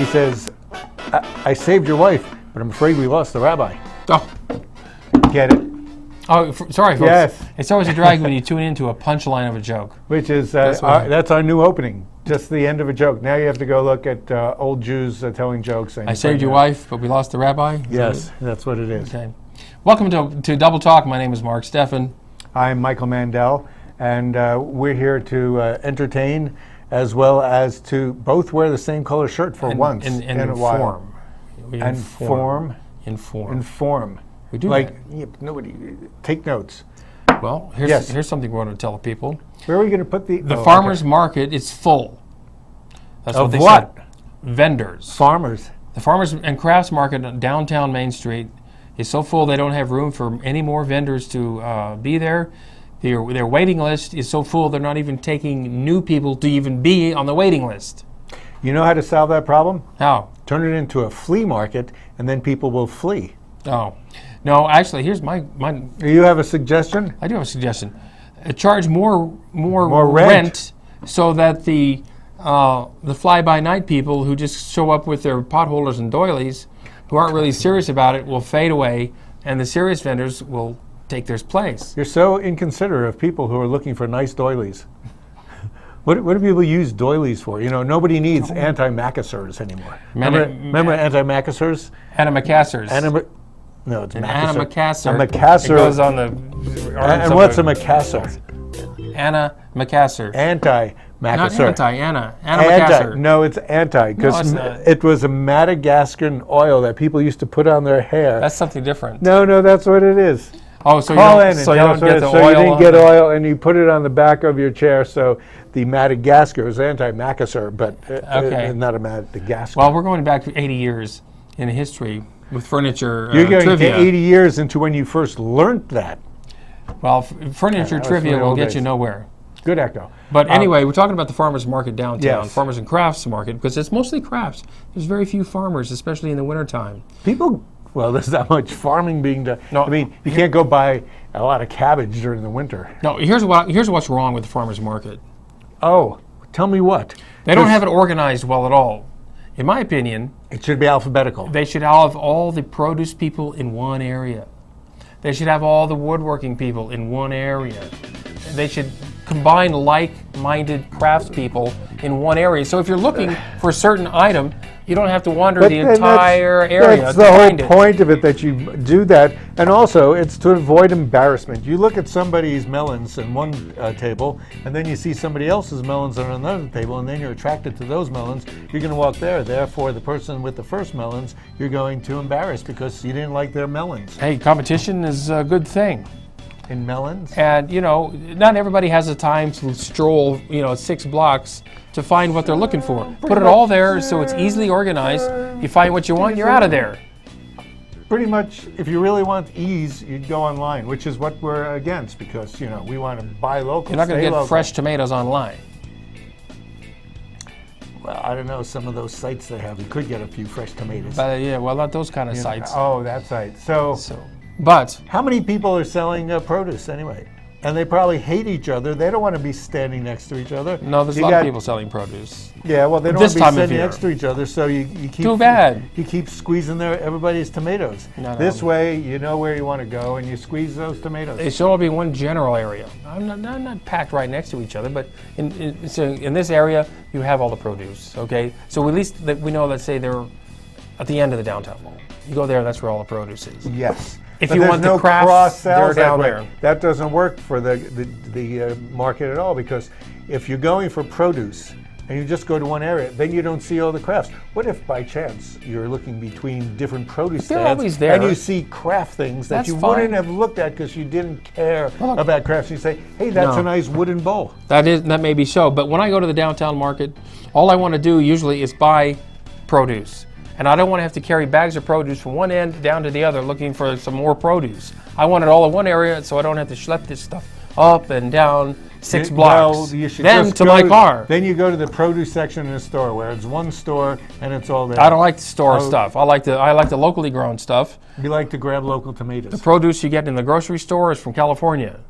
He says, I saved your wife, but I'm afraid we lost the rabbi. Oh, Get it? sorry, folks. Yes. It's always a drag when you tune into a punchline of a joke. Which is, that's our new opening. Just the end of a joke. Now you have to go look at old Jews telling jokes. And I saved your wife, but we lost the rabbi? Yes, that's what it is. Okay. Welcome to Double Talk. My name is Mark Steffen. I'm Michael Mandel, and we're here to entertain as well as to both wear the same color shirt for once in a while. Inform. We do like that. Yeah, nobody take notes. Well, here's something we want to tell people. Where are we going to put the farmers market is full. That's of what they what? said. Vendors. Farmers. The farmers and crafts market on downtown Main Street is so full they don't have room for any more vendors to be there. Their waiting list is so full they're not even taking new people to even be on the waiting list. You know how to solve that problem? How? Turn it into a flea market, and then people will flee. Oh. No, actually, here's my. You have a suggestion? I do have a suggestion. Charge more rent so that the fly-by-night people who just show up with their potholders and doilies, who aren't really serious about it, will fade away, and the serious vendors will take their place. You're so inconsiderate of people who are looking for nice doilies. What do people use doilies for? You know, nobody needs antimacassars anymore. Remember antimacassars? Antimacassars. No, it's an macassar. antimacassar. A macassar. It goes on the. And what's a macassar? Antimacassar. Anti-macassar. Not antimacassar. No, it's anti, because it was a Madagascan oil that people used to put on their hair. That's something different. No, that's what it is. Oh, so Call you in don't, so you don't get the so oil. You didn't get oil, and you put it on the back of your chair. So the Madagascar is anti-macassar, but not a Madagascar. Well, we're going back 80 years in history with furniture You're going trivia. to 80 years into when you first learned that. Well, furniture trivia will get you nowhere. Good echo. But anyway, we're talking about the farmers market downtown, yes. Farmers and crafts market, because it's mostly crafts. There's very few farmers, especially in the wintertime. There's not much farming being done. No, I mean, you can't go buy a lot of cabbage during the winter. No, here's what's wrong with the farmers market. Oh, tell me what. They don't have it organized well at all. In my opinion, it should be alphabetical. They should have all the produce people in one area. They should have all the woodworking people in one area. They should combine like-minded craftspeople in one area. So if you're looking for a certain item, you don't have to wander the entire area. That's the whole point of it, that you do that. And also, it's to avoid embarrassment. You look at somebody's melons on one table, and then you see somebody else's melons on another table, and then you're attracted to those melons. You're going to walk there. Therefore, the person with the first melons, you're going to embarrass because you didn't like their melons. Hey, competition is a good thing. In melons? And, not everybody has the time to stroll, 6 blocks to find what they're looking for. Put it all there so it's easily organized. You find what you want, you're out of there. Pretty much, if you really want ease, you'd go online, which is what we're against, because, we want to buy local. You're not going to get local. fresh tomatoes online. Well, I don't know, some of those sites they have, you could get a few fresh tomatoes. Not those kind of sites. Oh, that site. But how many people are selling produce anyway? And they probably hate each other. They don't want to be standing next to each other. No, there's a lot of people selling produce. Yeah, well, they don't want to be standing next to each other, so you keep... Too bad. You keep squeezing everybody's tomatoes. This way, you know where you want to go, and you squeeze those tomatoes. They should all be one general area. I'm not packed right next to each other, but in this area, you have all the produce, okay? So at least we know, let's say they're at the end of the downtown mall. You go there, that's where all the produce is. Yes. If you want the crafts, they're down there. That doesn't work for the market at all, because if you're going for produce and you just go to one area, then you don't see all the crafts. What if by chance you're looking between different produce stands always there, and you see craft things that you wouldn't have looked at because you didn't care about crafts? You say, hey, that's a nice wooden bowl. That may be so, but when I go to the downtown market, all I want to do usually is buy produce. And I don't want to have to carry bags of produce from one end down to the other looking for some more produce. I want it all in one area so I don't have to schlep this stuff up and down 6 blocks. Then to my car. Then you go to the produce section in the store where it's one store and it's all there. I don't like the store stuff. I like the locally grown stuff. You like to grab local tomatoes. The produce you get in the grocery store is from California.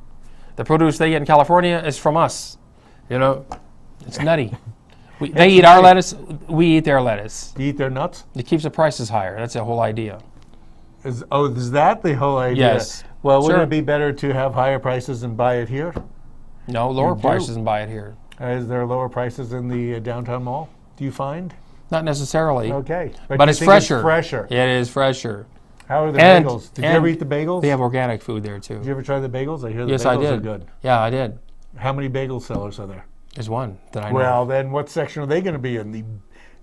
The produce they get in California is from us. It's nutty. They eat our lettuce. We eat their lettuce. You eat their nuts? It keeps the prices higher. That's the whole idea. Is that the whole idea? Yes. Well, wouldn't Sure. it be better to have higher prices and buy it here? No, lower You do. prices and buy it here. Is there lower prices in the downtown mall? Do you find? Not necessarily. Okay. But you it's think fresher. Fresher. It is fresher. How are the And- bagels? Did you and ever eat the bagels? They have organic food there too. Did you ever try the bagels? I hear the Yes, bagels I are did. good. Yeah, I did. How many bagel sellers are there? There's one that I know. Well, then what section are they going to be in? The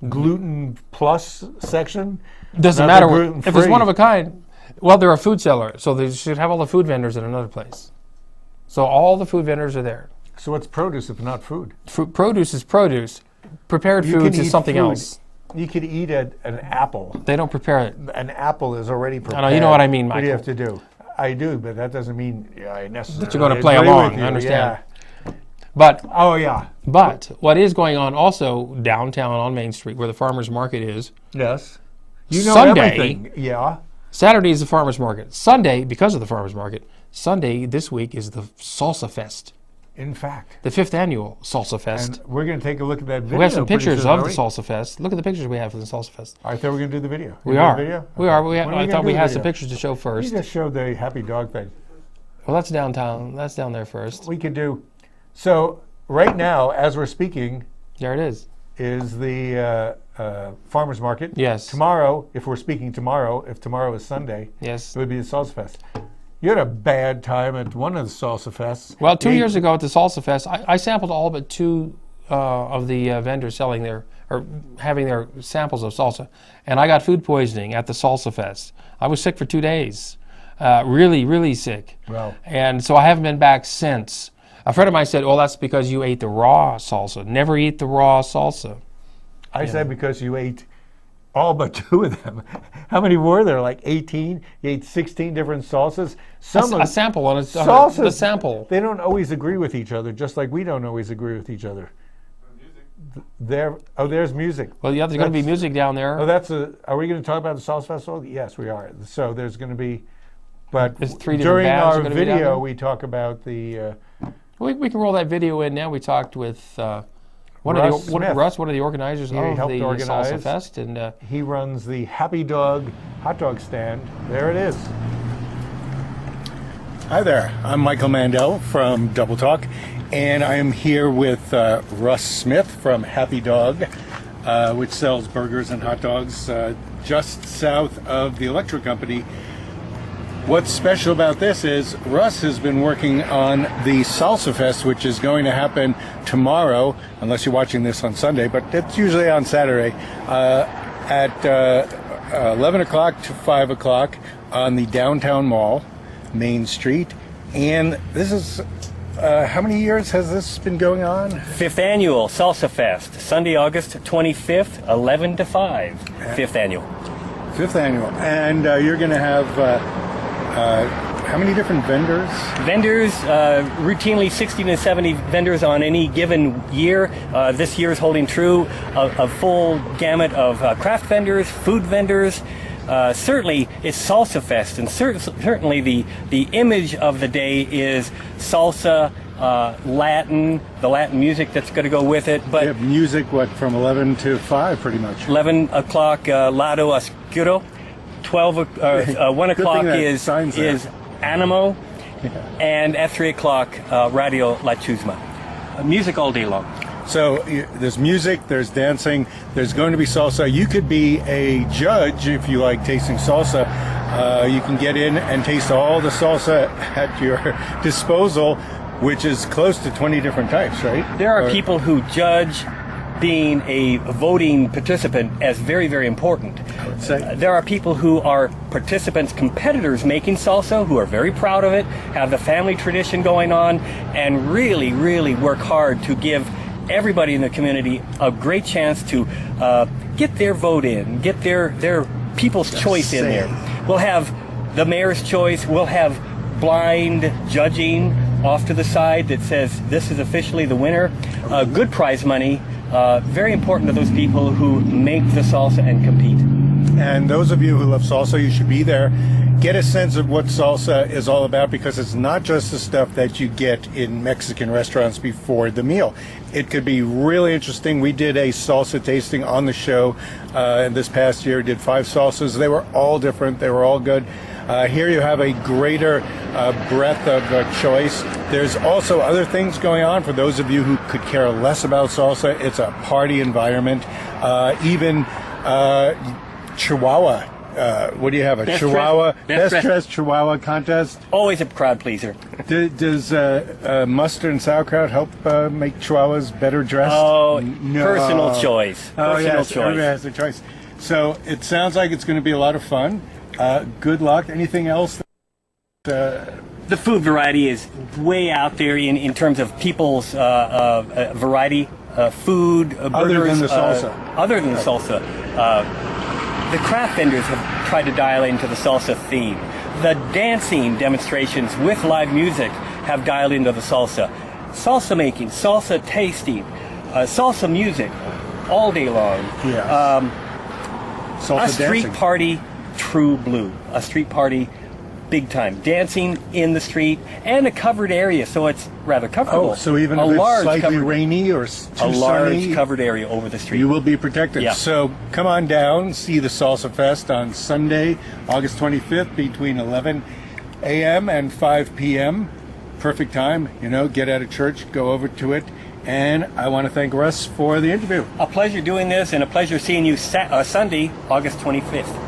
gluten plus section? Doesn't not matter the what, gluten-free. if it's one of a kind. Well, they're a food seller, so they should have all the food vendors in another place. So all the food vendors are there. So what's produce if not food? Produce is produce. Prepared You can foods eat is something food. else. You could eat an apple. They don't prepare it. An apple is already prepared. know, you know what I mean, What do you Michael. have to do? I do, but that doesn't mean I necessarily That you're going to play agree along. with you. I understand. Yeah. But Oh, yeah. what is going on also downtown on Main Street, where the farmers market is, Yes. You know Sunday- everything. Yeah. Saturday is the farmers market. Sunday, because of the farmers market, Sunday this week is the Salsa Fest, In fact. the 5th annual Salsa Fest. And we're going to take a look at that video. We have some pretty pictures soon, of aren't the we? Salsa Fest. Look at the pictures we have for the Salsa Fest. I thought we were going to do the video. We You are. do the video? We are. When are I we thought gonna we do the had some video? pictures to show You first. just showed the happy dog thing. Well, that's downtown. That's down there first. We could do. So right now, as we're speaking, There it is. is the farmers market. Yes. Tomorrow, if we're speaking tomorrow, if tomorrow is Sunday, Yes. it would be the Salsa Fest. You had a bad time at one of the Salsa Fests. Well, 2 You- years ago at the Salsa Fest, I sampled all but two of the vendors selling their or having their samples of salsa, and I got food poisoning at the Salsa Fest. I was sick for 2 days, really, really sick. Wow. And so I haven't been back since. A friend of mine said, "Well, that's because you ate the raw salsa. Never eat the raw salsa." I said because you ate all but two of them. How many were there? Like 18? You ate 16 different salsas? Some A sample on it. salsas, The sample. they don't always agree with each other, just like we don't always agree with each other. There's music. Well, yeah, there's going to be That's- music down there. Are we going to talk about the Salsa Festival? Yes, we are. So there's going to be, but There's 3 different during bands our are gonna be down there? video, we talk about the We can roll that video in now. We talked with one Russ of the Smith. Russ, one of the organizers He of helped the organize. Salsa Fest, and he runs the Happy Dog hot dog stand. There it is. Hi there. I'm Michael Mandel from Double Talk, and I am here with Russ Smith from Happy Dog, which sells burgers and hot dogs just south of the electric company. What's special about this is Russ has been working on the Salsa Fest, which is going to happen tomorrow, unless you're watching this on Sunday, but it's usually on Saturday, at 11 o'clock to 5 o'clock on the downtown mall, Main Street. And this is, how many years has this been going on? 5th annual Salsa Fest, Sunday, August 25th, 11 to 5. 5th annual. 5th annual. And you're going to have how many different vendors? Vendors, routinely 60 to 70 vendors on any given year. This year is holding true. A full gamut of craft vendors, food vendors. Certainly, it's Salsa Fest, and certainly the image of the day is salsa, Latin, the Latin music that's going to go with it. But You have music, what, from 11 to 5 pretty much? 11 o'clock, Lado Oscuro. 1 o'clock that is sign's there. Animo, and at 3 o'clock, Radio La Chusma. Music all day long. So there's music, there's dancing, there's going to be salsa. You could be a judge if you like tasting salsa. You can get in and taste all the salsa at your disposal, which is close to 20 different types, right? There are people who judge being a voting participant as very, very important. say. There are people who are participants, competitors making salsa, who are very proud of it, have the family tradition going on, and really, really work hard to give everybody in the community a great chance to get their vote in, get their people's choice in there. We'll have the mayor's choice, we'll have blind judging off to the side that says this is officially the winner. Good prize money, very important to those people who make the salsa and compete. And those of you who love salsa, you should be there. get a sense of what salsa is all about, because it's not just the stuff that you get in Mexican restaurants before the meal. It could be really interesting. We did a salsa tasting on the show and this past year. Did 5 salsas. They were all different. They were all good. Here you have a greater breadth of choice. There's also other things going on for those of you who could care less about salsa. It's a party environment. Even Chihuahua. What do you have? A Chihuahua? Best dressed Chihuahua contest? Always a crowd pleaser. Does mustard and sauerkraut help make Chihuahuas better dressed? Oh, no. Personal choice. Personal choice. Everybody has their choice. So it sounds like it's going to be a lot of fun. Good luck. Anything else? The food variety is way out there in terms of people's variety. Food, burgers. Other than the salsa. Other than the salsa. The craft vendors have tried to dial into the salsa theme. The dancing demonstrations with live music have dialed into the salsa. Salsa making, salsa tasting, salsa music all day long. Yes. Salsa A street dancing. party, true blue. A street party, big time. Dancing in the street and a covered area, so it's rather comfortable. Oh, so even a if it's large slightly covered, rainy or too a large sunny, covered area over the street. you will be protected. Yeah. So come on down, see the Salsa Fest on Sunday, August 25th, between 11 a.m. and 5 p.m. Perfect time, get out of church, go over to it. And I want to thank Russ for the interview. A pleasure doing this, and a pleasure seeing you Sunday, August 25th.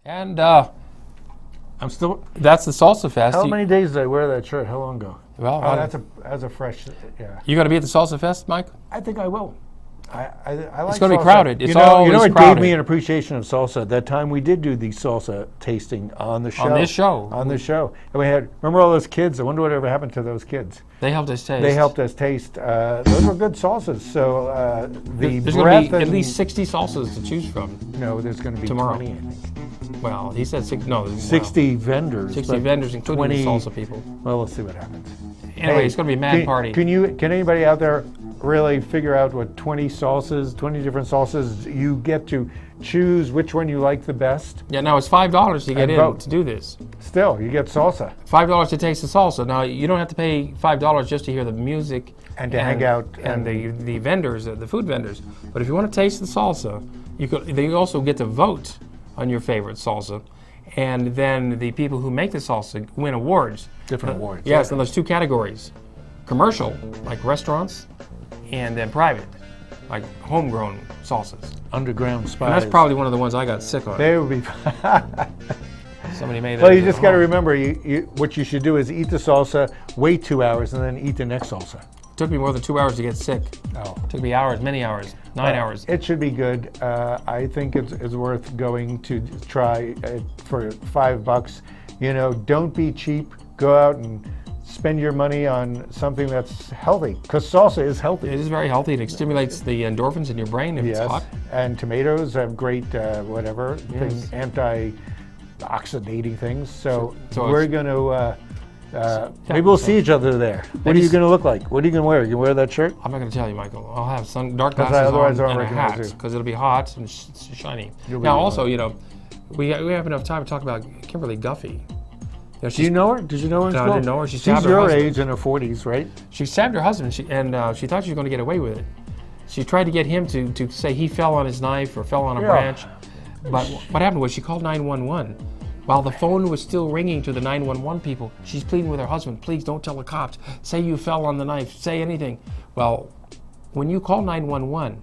And I'm still. that's the Salsa Fest. How many days did I wear that shirt? How long ago? Well, that's a fresh. Yeah. You going to be at the Salsa Fest, Mike? I think I will. I like It's going to salsa. be crowded. It's you know always what crowded. gave me an appreciation of salsa? That time we did do the salsa tasting on the show. On this show. On the show. And we had, remember all those kids? I wonder whatever happened to those kids. They helped us taste. They helped us taste. Those were good salsas. So There's breadth going to be at and- least 60 salsas to choose from. No, there's going to be tomorrow. 20, I think. Well, he said 60. No, 60 vendors. 60 but vendors, including 20 the salsa people. Well, we'll see what happens. Anyway, it's going to be a mad party. Can anybody out there really figure out what 20 salsas, 20 different salsas, you get to choose which one you like the best? Yeah, now it's $5 to get And in vote. to do this. Still, you get salsa. $5 to taste the salsa. Now, you don't have to pay $5 just to hear the music And to hang out and the vendors, the food vendors. But if you want to taste the salsa, you also get to vote on your favorite salsa. And then the people who make the salsa win awards. Different awards. Yes, and there's 2 categories. Commercial, like restaurants, and then private, like homegrown salsas. Underground spies. And that's probably one of the ones I got sick on. They would be. Somebody made that. Well, you just got to remember, what you should do is eat the salsa, wait 2 hours, and then eat the next salsa. It took me more than 2 hours to get sick. Oh. It took me hours, many hours, 9 hours. It should be good. I think it's worth going to try for $5. Don't be cheap. Go out and spend your money on something that's healthy, because salsa is healthy. It is very healthy. It stimulates the endorphins in your brain if it's hot. And tomatoes have great Yes. anti-oxidating things. So So we're it's- going to. Maybe we'll see each other there. What are you going to look like? What are you going to wear? You wear that shirt? I'm not going to tell you, Michael. I'll have some dark 'Cause glasses otherwise I on won't and a recognize hat you. because it'll be hot and shiny. You'll be Now, wrong. also, we have enough time to talk about Kimberly Guffey. Do you know her? Did you know her in No, I school? didn't know her. She She's stabbed her your husband. age, in her 40s, right? She stabbed her husband, and she thought she was going to get away with it. She tried to get him to say he fell on his knife or fell on a branch. But what happened was she called 911. While the phone was still ringing to the 911 people, she's pleading with her husband, please don't tell the cops. Say you fell on the knife. Say anything. Well, when you call 911,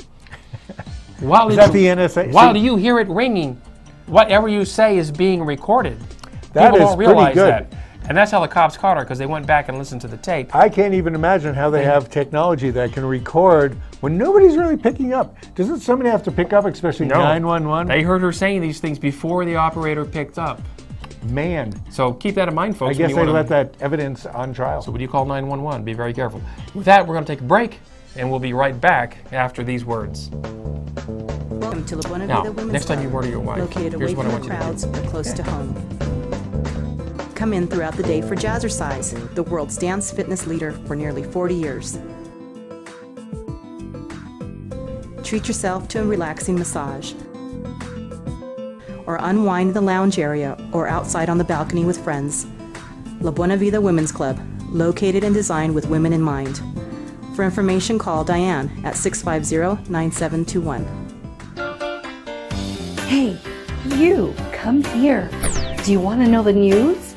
while Is that the NSA? While you hear it ringing, whatever you say is being recorded. That People is don't pretty realize good. that. And that's how the cops caught her, because they went back and listened to the tape. I can't even imagine how they have technology that can record when nobody's really picking up. Doesn't somebody have to pick up, especially 911? They heard her saying these things before the operator picked up. Man, So keep that in mind, folks. I guess when they you let wanna- that evidence on trial. So when you call 911, be very careful. With that, we're going to take a break, and we'll be right back after these words. Welcome to La Buena Now, Vida Women's next time you Club, order your wife, located here's away what I from want the you to do. crowds but close to home. come in throughout the day for Jazzercise, the world's dance fitness leader for nearly 40 years. Treat yourself to a relaxing massage, or unwind in the lounge area or outside on the balcony with friends. La Buena Vida Women's Club, located and designed with women in mind. For information, call Diane at 650-9721. Hey, you, come here. Do you want to know the news?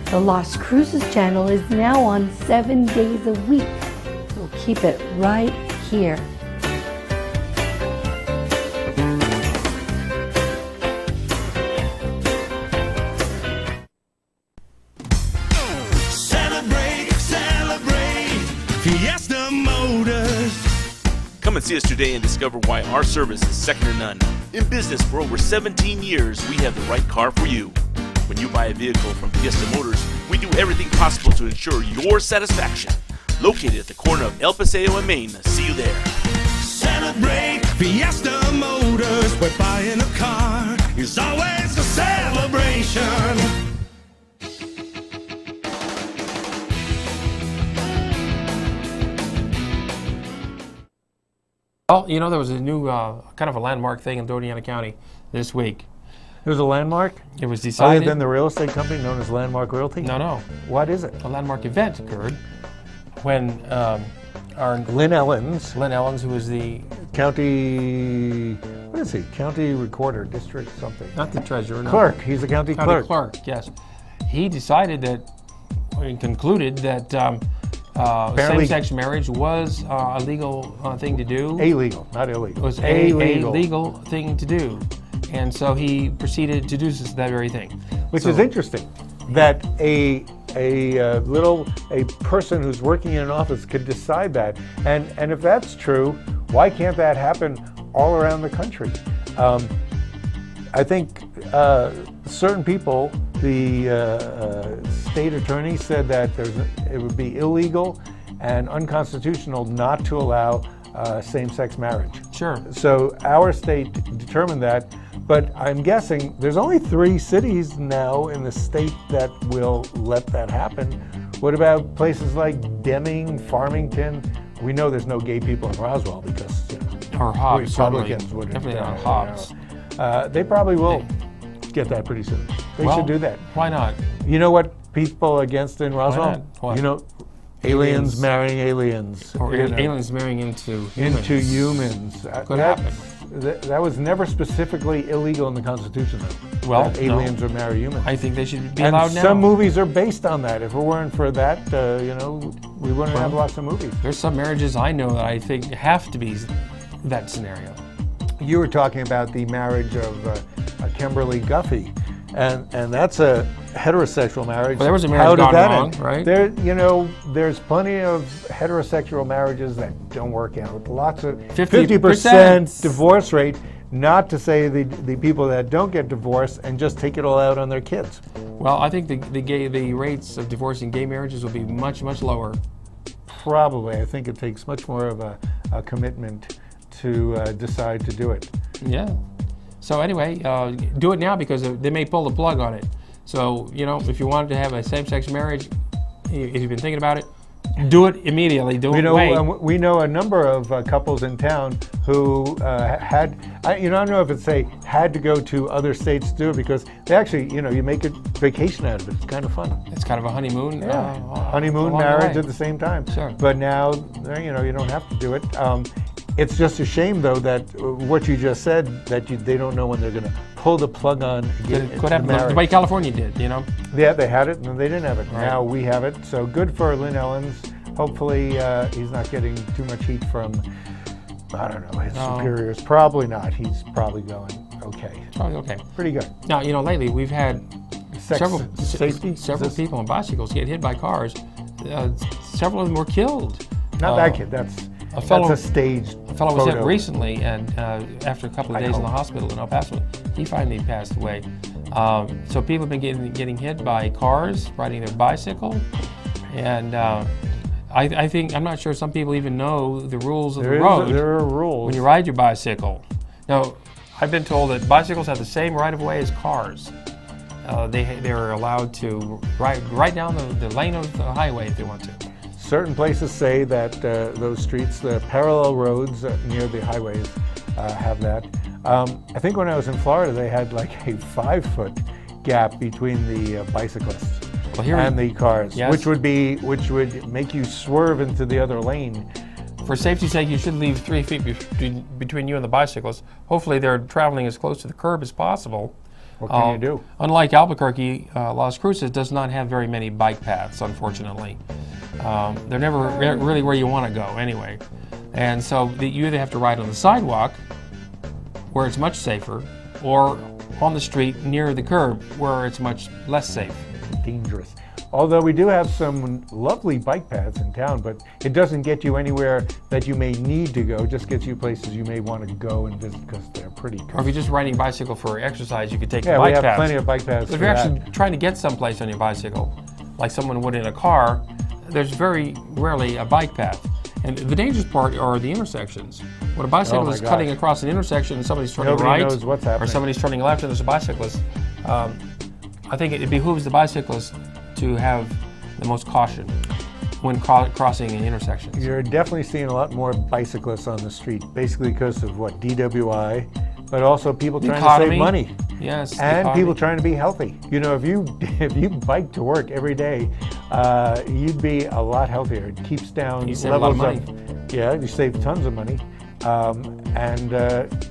The Lost Cruises channel is now on 7 days a week. So keep it right here. Fiesta Motors. Come and see us today and discover why our service is second to none. In business for over 17 years, we have the right car for you. When you buy a vehicle from Fiesta Motors, we do everything possible to ensure your satisfaction. Located at the corner of El Paseo and Main. See you there. Celebrate Fiesta Motors, where buying a car is always a celebration. Well, you know, there was a new kind of a landmark thing in Doñana County this week. There's a landmark? It was Other decided. than the real estate company known as Landmark Realty? No. What is it? A landmark event occurred when our Lynn Ellens, Lynn Ellens, who was the, county, what is he? County recorder, district something. not the treasurer, no. Clerk, he's a county County clerk. clerk, yes. He decided that, and concluded that Apparently- same-sex marriage was a legal thing to do. Illegal, not illegal. It was a a legal thing to do. And so he proceeded to do that very thing. Which So- is interesting, that a person who's working in an office could decide that. And if that's true, why can't that happen all around the country? I think certain people, the state attorney said that it would be illegal and unconstitutional not to allow same-sex marriage. Sure. So our state determined that, but I'm guessing there's only 3 cities now in the state that will let that happen. What about places like Deming, Farmington? We know there's no gay people in Roswell because, Or Hobbs, certainly. Republicans would Definitely not Hobbs. They probably will get that pretty soon. They Well, should do that. Why not? You know what people are against in Roswell? not? What? You know, Aliens. aliens marrying aliens. Or you know, aliens marrying into humans. into humans. Could happen. That was never specifically illegal in the Constitution, though. Well, that aliens would marry humans. I think they should be and allowed now. some movies are based on that. If it weren't for that, we wouldn't have lots of movies. There's some marriages I know that I think have to be that scenario. You were talking about the marriage of Kimberly Guffey, and that's a heterosexual marriage. Well, there was a marriage How did gone that wrong, end? right? There's plenty of heterosexual marriages that don't work out. Lots of 50%. 50% divorce rate. Not to say the people that don't get divorced and just take it all out on their kids. Well, I think the rates of divorce in gay marriages will be much, much lower. Probably. I think it takes much more of a commitment to decide to do it. Yeah. So anyway, do it now because they may pull the plug on it. So, if you wanted to have a same-sex marriage, if you've been thinking about it, do it immediately. Don't wait. We know a number of couples in town who had, I don't know if it's had to go to other states to do it because they actually, you make a vacation out of it. It's kind of fun. It's kind of a honeymoon. Honeymoon, along the marriage way. at the same time. Sure. But now, you don't have to do it. It's just a shame, though, that what you just said, that they don't know when they're going to pull the plug on It could happen the way California did, Yeah, they had it and then they didn't have it. Right. Now we have it. So good for Lynn Ellens. Hopefully he's not getting too much heat from, I don't know, his superiors. Probably not. He's probably going okay. Probably okay. Pretty good. Now, lately we've had several safety? people on bicycles get hit by cars. Several of them were killed. Not that kid. That's a staged A fellow was hit photo. recently, and after a couple of days in the hospital in El Paso, he finally passed away. So people have been getting hit by cars riding their bicycle, and I think, I'm not sure some people even know the rules of the road There are rules. when you ride your bicycle. Now, I've been told that bicycles have the same right-of-way as cars. they're allowed to ride down the lane of the highway if they want to. Certain places say that those streets, the parallel roads near the highways, have that. I think when I was in Florida, they had like a 5-foot gap between the bicyclists and the cars, yes. which would make you swerve into the other lane. For safety's sake, you should leave 3 feet between you and the bicyclist. Hopefully, they're traveling as close to the curb as possible. What can you do? Unlike Albuquerque, Las Cruces does not have very many bike paths, unfortunately. They're never really where you want to go anyway. And so you either have to ride on the sidewalk, where it's much safer, or on the street near the curb, where it's much less safe. Dangerous. Although we do have some lovely bike paths in town, but it doesn't get you anywhere that you may need to go. It just gets you places you may want to go and visit because they're pretty. Or if you're just riding bicycle for exercise, you could take the bike paths. Yeah, we have plenty of bike paths. But if you're actually trying to get someplace on your bicycle, like someone would in a car, there's very rarely a bike path. And the dangerous part are the intersections. When a bicycle is cutting across an intersection and somebody's turning right, knows what's happening. Or somebody's turning left and there's a bicyclist, I think it behooves the bicyclist to have the most caution when crossing an intersection. You're definitely seeing a lot more bicyclists on the street, basically because of what, DWI, but also people trying to save money. Yes, and people trying to be healthy. You know, if you bike to work every day, you'd be a lot healthier. It keeps down you save levels a lot of money. Yeah, you save tons of money, and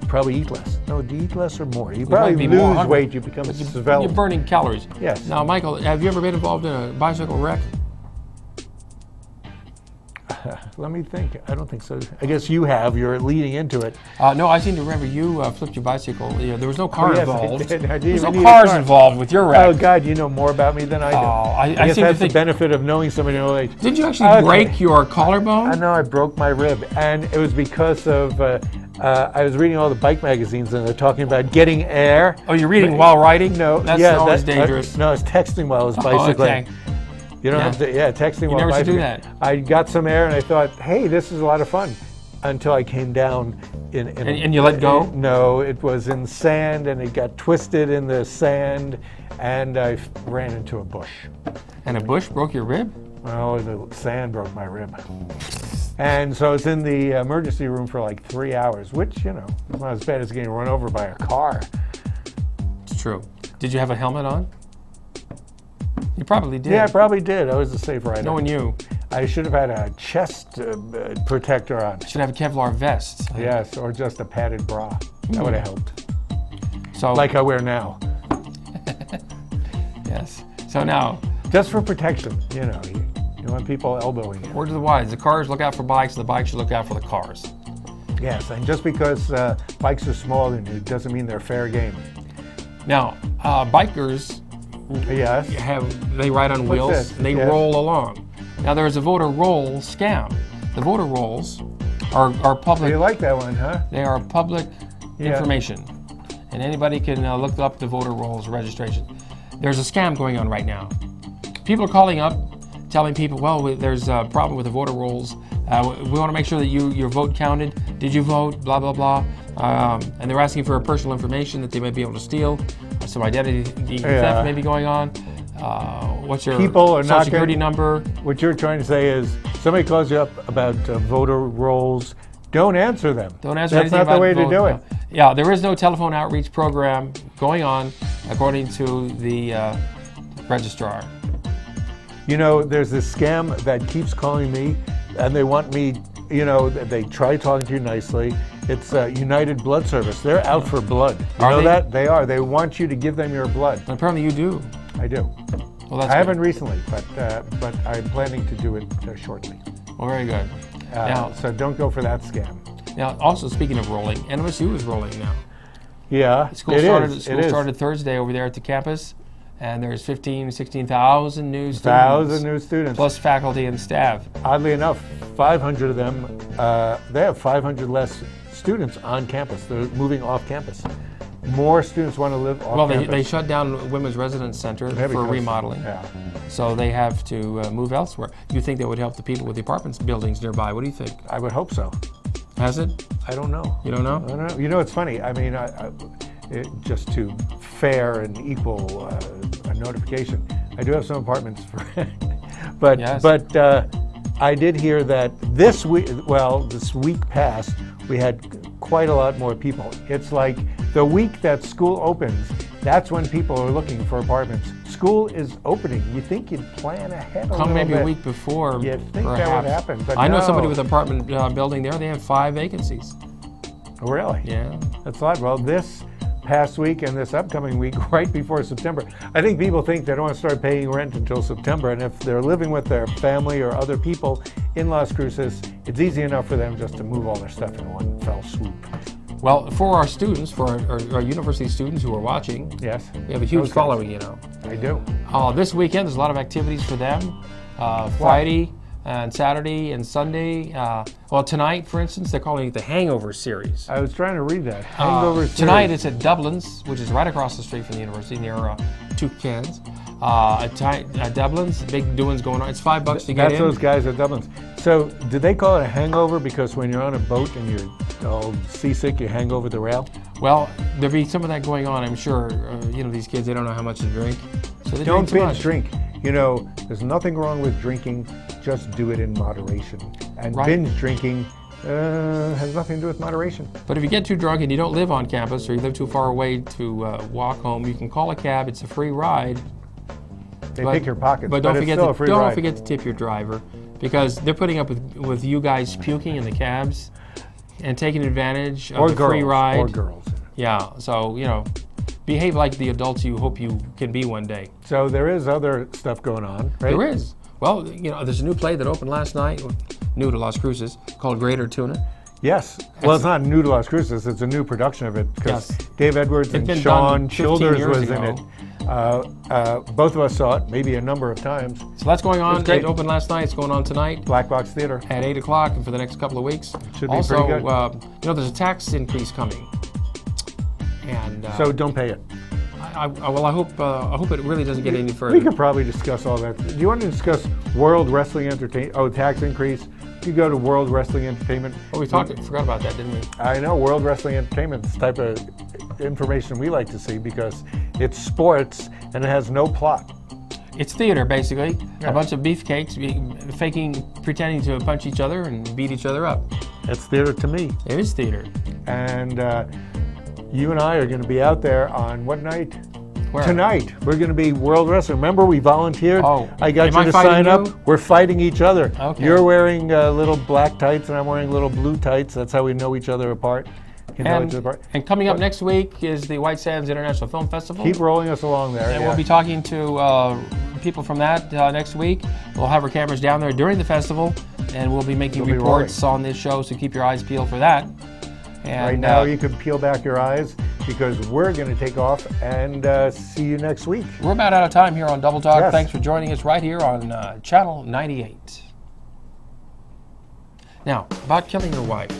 probably eat less. No, do you eat less or more? You probably lose weight. You become svelte. You're burning calories. Yes. Now, Michael, have you ever been involved in a bicycle wreck? Let me think. I don't think so. I guess you have. You're leading into it. No, I seem to remember you flipped your bicycle. There was no car involved. There was no cars involved with your wreck. Oh, God, you know more about me than I do. I guess that's the benefit of knowing somebody in old age. Did you actually break your collarbone? I know I broke my rib, and it was because of I was reading all the bike magazines, and they're talking about getting air. Oh, you're reading while riding? No, that's always dangerous. No, I was texting while I was bicycling. Okay. You don't have to, texting while never bicycling. You never should do that. I got some air and I thought, hey, this is a lot of fun. Until I came down and you let go? No, it was in sand and it got twisted in the sand and I ran into a bush. And a bush broke your rib? Well, the sand broke my rib. And so I was in the emergency room for like 3 hours, which, is not as bad as getting run over by a car. It's true. Did you have a helmet on? You probably did. Yeah, I probably did. I was a safe rider. No one knew. I should have had a chest protector on. Should have a Kevlar vest. Yes, or just a padded bra. That would have helped. So, like I wear now. Yes. So now. Just for protection, you want people elbowing you. Word to the wise. The cars look out for bikes, and the bikes should look out for the cars. Yes, and just because bikes are smaller than you doesn't mean they're fair game. Now, bikers. Yes. They ride on wheels and they roll along. Now there's a voter roll scam. The voter rolls are public. You like that one, huh? They are public information, and anybody can look up the voter rolls registration. There's a scam going on right now. People are calling up, telling people, well, there's a problem with the voter rolls. We want to make sure that your vote counted. Did you vote? Blah blah blah. And they're asking for personal information that they may be able to steal. Some identity theft may be going on. What's your social security number? What you're trying to say is somebody calls you up about voter rolls. Don't answer them. Don't answer That's anything not the way about to do it. Yeah, there is no telephone outreach program going on, according to the registrar. There's this scam that keeps calling me, and they want me, they try talking to you nicely. It's United Blood Service. They're out for blood. You know that? They are. They want you to give them your blood. And apparently you do. I do. Well, that's I haven't recently, but I'm planning to do it shortly. Well, very good. So don't go for that scam. Now, also speaking of rolling, NMSU is rolling now. Yeah, School started Thursday over there at the campus, and there's 16,000 new students. 1,000 new students. Plus faculty and staff. Oddly enough, 500 of them, they have 500 less students on campus. They're moving off campus. More students want to live off campus. Well, they shut down Women's Residence Center for remodeling. Yeah. So they have to move elsewhere. Do you think that would help the people with the apartments buildings nearby? What do you think? I would hope so. Has it? I don't know. You don't know? I don't know. It's funny. I mean, just to fair and equal notification. I do have some apartments for but Yes. I did hear that this week past, we had quite a lot more people. It's like the week that school opens, that's when people are looking for apartments. School is opening. You think you'd plan ahead a Come little maybe bit. a week before. You'd think that perhaps. would happen, but I know no. somebody with an apartment building there. They have 5 vacancies. Oh, really? Yeah. That's a lot. Well, this past week and this upcoming week, right before September, I think people think they don't want to start paying rent until September, and if they're living with their family or other people in Las Cruces, it's easy enough for them just to move all their stuff in one fell swoop. Well, for our students, for our university students who are watching, Yes? we have a huge Those guys. following, you know. I do. This weekend, there's a lot of activities for them. Friday and Saturday and Sunday. Well, tonight, for instance, they're calling it the Hangover Series. I was trying to read that. Hangover series. Tonight, it's at Dublin's, which is right across the street from the university, near Toucans. At Dublin's, big doings going on. It's $5 to get That's in. those guys at Dublin's. So, did they call it a hangover because when you're on a boat and you're all seasick, you hang over the rail? Well, there'll be some of that going on, I'm sure. These kids, they don't know how much to drink. So they Don't drink too binge much. drink. There's nothing wrong with drinking. Just do it in moderation. And Right. binge drinking has nothing to do with moderation. But if you get too drunk and you don't live on campus or you live too far away to walk home, you can call a cab. It's a free ride. They pick your pockets, But don't it's forget still a free don't ride. forget to tip your driver, because they're putting up with you guys puking in the cabs and taking advantage of Or the girls. free ride. Or girls. Yeah. So behave like the adults you hope you can be one day. So there is other stuff going on, right? There is. Well, there's a new play that opened last night, new to Las Cruces, called Greater Tuna. Yes. Well, it's not new to Las Cruces. It's a new production of it because Yes. Dave Edwards It's and been Sean done 15 Childers years was in ago. it. Both of us saw it, maybe a number of times. So that's going on. It's great. It opened last night. It's going on tonight Black Box Theater. at 8 o'clock and for the next couple of weeks. Should be also, pretty good. there's a tax increase coming. And So don't pay it. I hope it really doesn't get any further. We could probably discuss all that. Do you want to discuss World Wrestling Entertainment? Oh, tax increase. You go to World Wrestling Entertainment. Oh, we forgot about that, didn't we? I know World Wrestling Entertainment is the type of information we like to see because it's sports and it has no plot. It's theater, basically. Yeah. A bunch of beefcakes pretending to punch each other and beat each other up. It's theater to me. It is theater. And you and I are going to be out there on what night? Where? Tonight. We're going to be World Wrestling. Remember we volunteered? Oh, I got am you I to fighting sign you? up. We're fighting each other. Okay. You're wearing little black tights and I'm wearing little blue tights. That's how we know each other apart. Can know each other apart. And coming up next week is the White Sands International Film Festival. Keep rolling us along there. And yeah. we'll be talking to people from that next week. We'll have our cameras down there during the festival, and we'll be making We'll be reports on this show, so keep your eyes peeled for that. And Right now, you can peel back your eyes because we're going to take off and see you next week. we're about out of time here on Double Talk. Yes. Thanks for joining us right here on Channel 98. Now, about killing your wife.